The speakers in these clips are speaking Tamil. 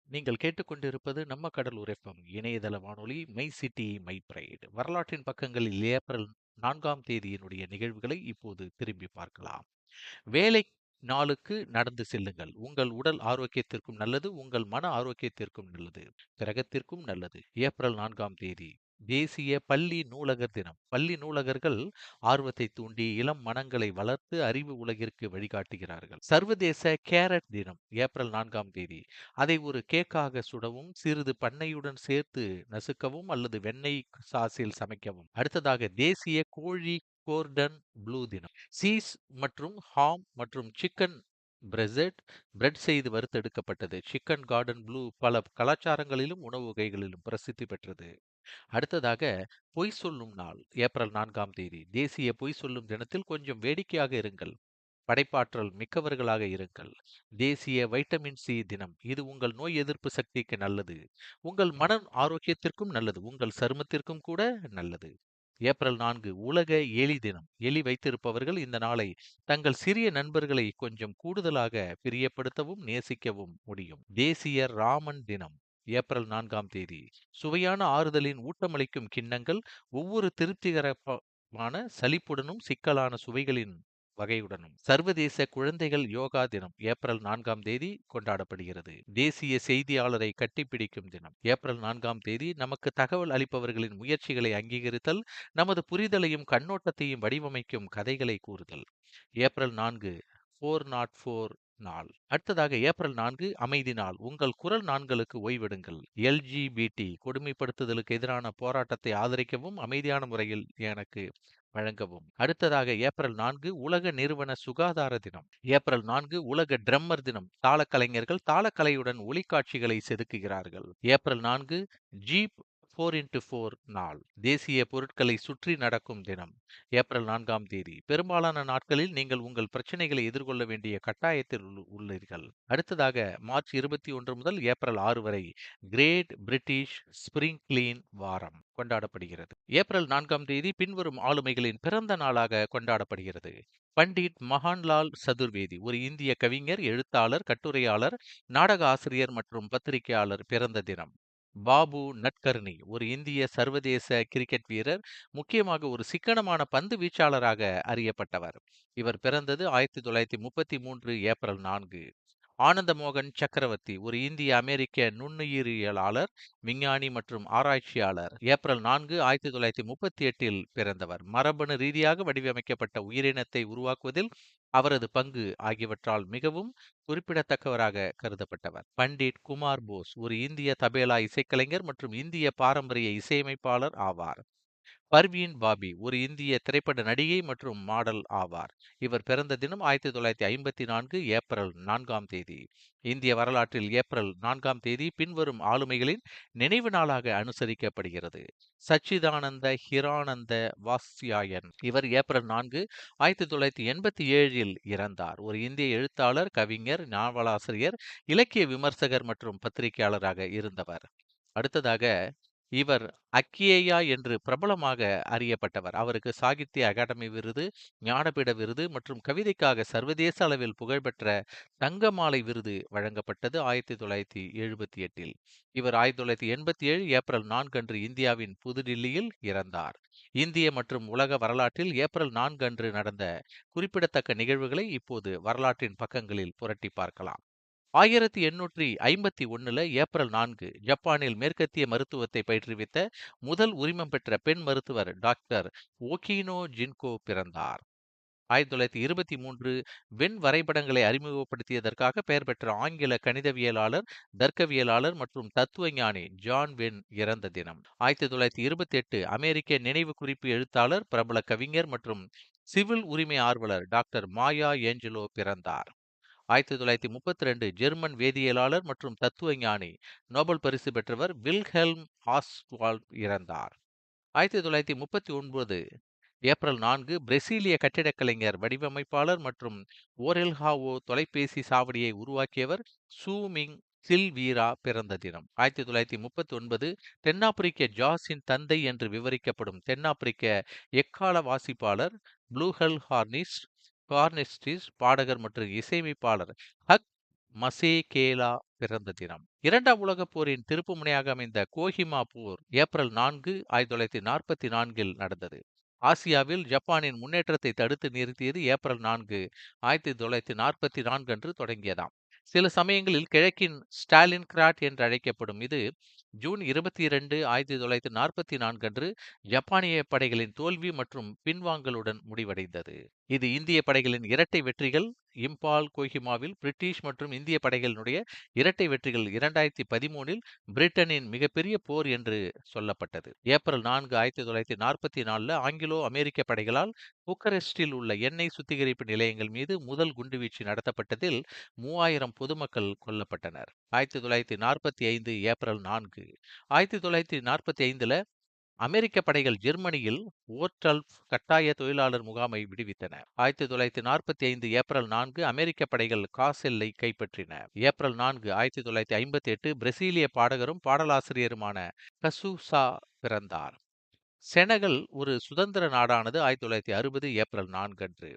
நீங்கள் கேட்டுக்கொண்டிருப்பது நம்ம கடலூர் எஃப்எம் இணையதள வானொலி மை சிட்டி மை பிரைட். வரலாற்றின் பக்கங்களில் ஏப்ரல் 4ஆம் தேதியினுடைய நிகழ்வுகளை இப்போது திரும்பி பார்க்கலாம். வேலை நாளுக்கு நடந்து செல்லுங்கள். உங்கள் உடல் ஆரோக்கியத்திற்கும் நல்லது, உங்கள் மன ஆரோக்கியத்திற்கும் நல்லது, கிரகத்திற்கும் நல்லது. ஏப்ரல் 4ஆம் தேதி தேசிய பள்ளி நூலகர் தினம். பள்ளி நூலகர்கள் ஆர்வத்தை தூண்டி இளம் மனங்களை வளர்த்து அறிவு உலகிற்கு வழிகாட்டுகிறார்கள். சர்வதேச கேரட் தினம் ஏப்ரல் 4ஆம் தேதி. அதை ஒரு கேக்காக சுடவும், சிறிது பண்ணையுடன் சேர்த்து நசுக்கவும் அல்லது வெண்ணெய் சாஸில் சமைக்கவும். அடுத்ததாக தேசிய கோழி கோர்டன் ப்ளூ தினம். சீஸ் மற்றும் ஹாம் மற்றும் சிக்கன் பிரெட் செய்து வறுத்தெடுக்கப்பட்டது. சிக்கன் கார்டன் ப்ளூ பல கலாச்சாரங்களிலும் உணவு வகைகளிலும் பிரசித்தி பெற்றது. அடுத்ததாக பொய் சொல்லும் நாள் ஏப்ரல் 4ஆம் தேதி. தேசிய பொய் சொல்லும் தினத்தில் கொஞ்சம் வேடிக்கையாக இருங்கள். படைப்பாற்றல் மிக்கவர்களாக இருங்கள். தேசிய வைட்டமின் சி தினம். இது உங்கள் நோய் எதிர்ப்பு சக்திக்கு நல்லது. உங்கள் மன ஆரோக்கியத்திற்கும் நல்லது. உங்கள் சருமத்திற்கும் கூட நல்லது. ஏப்ரல் 4 உலக எலி தினம். எலி வைத்திருப்பவர்கள் இந்த நாளை தங்கள் சிறிய நண்பர்களை கொஞ்சம் கூடுதலாக பிரியப்படுத்தவும் நேசிக்கவும் முடியும். தேசிய ராமன் தினம் ஏப்ரல் 4ஆம் தேதி. சுவையான ஆறுதலின் ஊட்டமளிக்கும் கிண்ணங்கள் ஒவ்வொரு திருப்திகரமான சலிப்புடனும் சிக்கலான சுவைகளின் வகையுடனும். சர்வதேச குழந்தைகள் யோகா தினம் ஏப்ரல் 4ஆம் தேதி கொண்டாடப்படுகிறது. தேசிய செய்தியாளரை கட்டிப்பிடிக்கும் தினம் ஏப்ரல் 4ஆம் தேதி. நமக்கு தகவல் அளிப்பவர்களின் முயற்சிகளை அங்கீகரித்தல், நமது புரிதலையும் கண்ணோட்டத்தையும் வடிவமைக்கும் கதைகளை கூறுதல். ஏப்ரல் 4 404 நாள். அடுத்ததாக ஏப்ரல் 4 அமைதி நாள். உங்கள் குரல் நாண்களுக்கு ஓய்வெடுங்கள். எல்ஜிபிடி கொடுமைப்படுத்துதலுக்கு எதிரான போராட்டத்தை ஆதரிக்கவும் அமைதியான முறையில் எனக்கு வழங்கவும். அடுத்ததாக ஏப்ரல் 4 உலக நிறுவன சுகாதார தினம். ஏப்ரல் 4 உலக ட்ரம்மர் தினம். தாளக்கலைஞர்கள் தாளக்கலையுடன் ஒளிக்காட்சிகளை செதுக்குகிறார்கள். ஏப்ரல் 4 ஜீப் 4x4 நாள். தேசிய பொருட்களை சுற்றி நடக்கும் தினம். ஏப்ரல் 4ஆம் தேதி. பெரும்பாலான நாட்களில் நீங்கள் உங்கள் பிரச்சனைகளை எதிர்கொள்ள வேண்டிய கட்டாயத்தில் உள்ளீர்கள். அடுத்ததாக மார்ச் 21 முதல் ஏப்ரல் 6 வரை கிரேட் பிரிட்டிஷ் ஸ்பிரிங் கிளீன் வாரம் கொண்டாடப்படுகிறது. ஏப்ரல் 4ஆம் தேதி பின்வரும் ஆளுமைகளின் பிறந்த நாளாக கொண்டாடப்படுகிறது. பண்டிட் மகான்லால் சதுர்வேதி ஒரு இந்திய கவிஞர், எழுத்தாளர், கட்டுரையாளர், நாடக ஆசிரியர் மற்றும் பத்திரிகையாளர் பிறந்த தினம். பாபு நட்கர்னி ஒரு இந்திய சர்வதேச கிரிக்கெட் வீரர், முக்கியமாக ஒரு சிக்கனமான பந்து வீச்சாளராக அறியப்பட்டவர். இவர் பிறந்தது 1933 ஏப்ரல் 4. ஆனந்த மோகன் சக்கரவர்த்தி ஒரு இந்திய அமெரிக்க நுண்ணுயிரியலாளர், விஞ்ஞானி மற்றும் ஆராய்ச்சியாளர். ஏப்ரல் 4 1938 பிறந்தவர். மரபணு ரீதியாக வடிவமைக்கப்பட்ட உயிரினத்தை உருவாக்குவதில் அவரது பங்கு ஆகியவற்றால் மிகவும் குறிப்பிடத்தக்கவராக கருதப்பட்டவர். பண்டிட் குமார் போஸ் ஒரு இந்திய தபேலா இசைக்கலைஞர் மற்றும் இந்திய பாரம்பரிய இசையமைப்பாளர் ஆவார். பர்வீன் பாபி ஒரு இந்திய திரைப்பட நடிகை மற்றும் மாடல் ஆவார். இவர் பிறந்த தினம் 1954 ஏப்ரல் 4ஆம் தேதி. இந்திய வரலாற்றில் ஏப்ரல் 4ஆம் தேதி பின்வரும் ஆளுமைகளின் நினைவு நாளாக அனுசரிக்கப்படுகிறது. சச்சிதானந்த ஹிரானந்த வாஸ்யாயன் இவர் ஏப்ரல் 4 1987 இறந்தார். ஒரு இந்திய எழுத்தாளர், கவிஞர், நாவலாசிரியர், இலக்கிய விமர்சகர் மற்றும் பத்திரிகையாளராக இருந்தவர். அடுத்ததாக இவர் அக்கியேயா என்று பிரபலமாக அறியப்பட்டவர். அவருக்கு சாகித்ய அகாடமி விருது, ஞானபீட விருது மற்றும் கவிதைக்காக சர்வதேச அளவில் புகழ்பெற்ற தங்கமாலை விருது வழங்கப்பட்டது 1978. இவர் 1987 ஏப்ரல் 4 அன்று இந்தியாவின் புதுடில்லியில் இறந்தார். இந்திய மற்றும் உலக வரலாற்றில் ஏப்ரல் 4 அன்று நடந்த குறிப்பிடத்தக்க நிகழ்வுகளை இப்போது வரலாற்றின் பக்கங்களில் புரட்டி பார்க்கலாம். 1851 ஏப்ரல் 4 ஜப்பானில் மேற்கத்திய மருத்துவத்தை பயிற்றுவித்த முதல் உரிமம் பெற்ற பெண் மருத்துவர் டாக்டர் ஓகினோ ஜின்கோ பிறந்தார். 1923 வெண் வரைபடங்களை அறிமுகப்படுத்தியதற்காக பெயர் பெற்ற ஆங்கில கணிதவியலாளர், தர்க்கவியலாளர் மற்றும் தத்துவஞானி ஜான் வென் இறந்த தினம். 1928 அமெரிக்க நினைவு குறிப்பு எழுத்தாளர், பிரபல கவிஞர் மற்றும் சிவில் உரிமை ஆர்வலர் டாக்டர் மாயா ஏஞ்சலோ பிறந்தார். 1932 ஜெர்மன் வேதியியலாளர் மற்றும் தத்துவ ஞானி, நோபல் பரிசு பெற்றவர் வில்ஹெல்ம் ஆஸ்வால்ட் இறந்தார். 1939 ஏப்ரல் 4 பிரேசிலிய கட்டிடக்கலைஞர், வடிவமைப்பாளர் மற்றும் ஓரெல்ஹாவோ தொலைபேசி சாவடியை உருவாக்கியவர் சூ மிங் சில்வீரா பிறந்த தினம். 1939 தென்னாப்பிரிக்க ஜாஸின் தந்தை என்று விவரிக்கப்படும் தென்னாப்பிரிக்க எக்கால வாசிப்பாளர் ப்ளூஹெல் ஹார்னிஸ்டிஸ் பாடகர் மற்றும் இசையமைப்பாளர் ஹக் மசேகேலா பிறந்த தினம். 2ஆம் உலகப் போரின் திருப்புமுனையாக அமைந்த கோஹிமா போர் ஏப்ரல் 4, 1944 நடந்தது. ஆசியாவில் ஜப்பானின் முன்னேற்றத்தை தடுத்து நிறுத்தியது ஏப்ரல் 4, 1944 அன்று தொடங்கியதாம். சில சமயங்களில் கிழக்கின் ஸ்டாலின்கிராட் என்று அழைக்கப்படும் இது ஜூன் 22, 1944 அன்று ஜப்பானிய படைகளின் தோல்வி மற்றும் பின்வாங்கலுடன் முடிவடைந்தது. இது இந்திய படைகளின் இரட்டை வெற்றிகள், இம்பால், கோஹிமாவில் பிரிட்டிஷ் மற்றும் இந்திய படைகளினுடைய இரட்டை வெற்றிகள் 2013இல் பிரிட்டனின் மிகப்பெரிய போர் என்று சொல்லப்பட்டது. ஏப்ரல் 4, 1944 ஆங்கிலோ அமெரிக்க படைகளால் புக்கரெஸ்டில் உள்ள எண்ணெய் சுத்திகரிப்பு நிலையங்கள் மீது முதல் குண்டுவீச்சு நடத்தப்பட்டதில் 3000 பொதுமக்கள் கொல்லப்பட்டனர். 1945 ஏப்ரல் 4. 1945ல அமெரிக்க படைகள் ஜெர்மனியில் ஓர்டல்ஃப் கட்டாய தொழிலாளர் முகாமை விடுவித்தன. 1945 ஏப்ரல் 4 அமெரிக்க படைகள் காசெல்லை கைப்பற்றின. ஏப்ரல் 4, 1958 பிரசீலிய பாடகரும் பாடலாசிரியருமான கசூசா பிறந்தார். செனகல் ஒரு சுதந்திர நாடானது 1960 ஏப்ரல் 4 அன்று.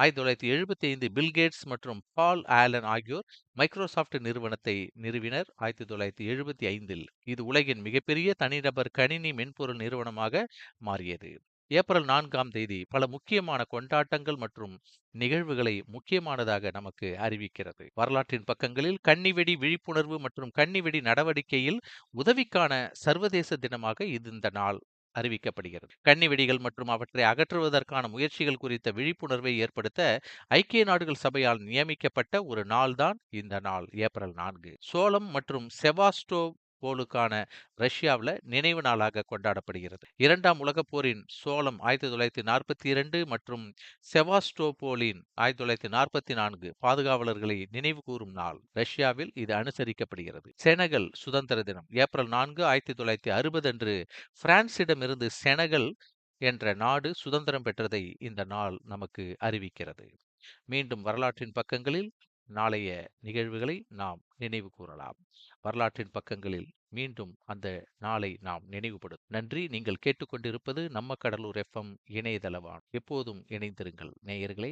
1975 பில்கேட்ஸ் மற்றும் பால் ஆலன் ஆகியோர் மைக்ரோசாஃப்ட் நிறுவனத்தை நிறுவினர் 1975இல். இது உலகின் மிகப்பெரிய தனிநபர் கணினி மென்பொருள் நிறுவனமாக மாறியது. ஏப்ரல் 4ஆம் தேதி பல முக்கியமான கொண்டாட்டங்கள் மற்றும் நிகழ்வுகளை முக்கியமானதாக நமக்கு அறிவிக்கிறது. வரலாற்றின் பக்கங்களில் கன்னிவெடி விழிப்புணர்வு மற்றும் கன்னிவெடி நடவடிக்கையில் உதவிக்கான சர்வதேச தினமாக இந்த நாள் அறிவிக்கப்படுகிறது. கன்னிவெடிகள் மற்றும் அவற்றை அகற்றுவதற்கான முயற்சிகள் குறித்த விழிப்புணர்வை ஏற்படுத்த ஐக்கிய நாடுகள் சபையால் நியமிக்கப்பட்ட ஒரு நாள்தான் இந்த நாள், ஏப்ரல் 4. சோளம் மற்றும் செவாஸ்டோபோலுக்கான ரஷ்யாவில் நினைவு நாளாக கொண்டாடப்படுகிறது. 2ஆம் உலகப் போரின் சோளம் 1942 மற்றும் செவாஸ்டோபோலின் 1944 பாதுகாவலர்களை நினைவு கூறும் நாள். ரஷ்யாவில் இது அனுசரிக்கப்படுகிறது. செனகல் சுதந்திர தினம் ஏப்ரல் 4, 1960 அன்று பிரான்சிடமிருந்து செனகல் என்ற நாடு சுதந்திரம் பெற்றதை இந்த நாள் நமக்கு அறிவிக்கிறது. மீண்டும் வரலாற்றின் பக்கங்களில் நாளைய நிகழ்வுகளை நாம் நினைவு கூறலாம். வரலாற்றின் பக்கங்களில் மீண்டும் அந்த நாளை நாம் நினைவுபடுத்தும். நன்றி. நீங்கள் கேட்டுக்கொண்டிருப்பது நம்ம கடலூர் FM இணையதள வானொலி. எப்போதும் இணைந்திருங்கள் நேயர்களே.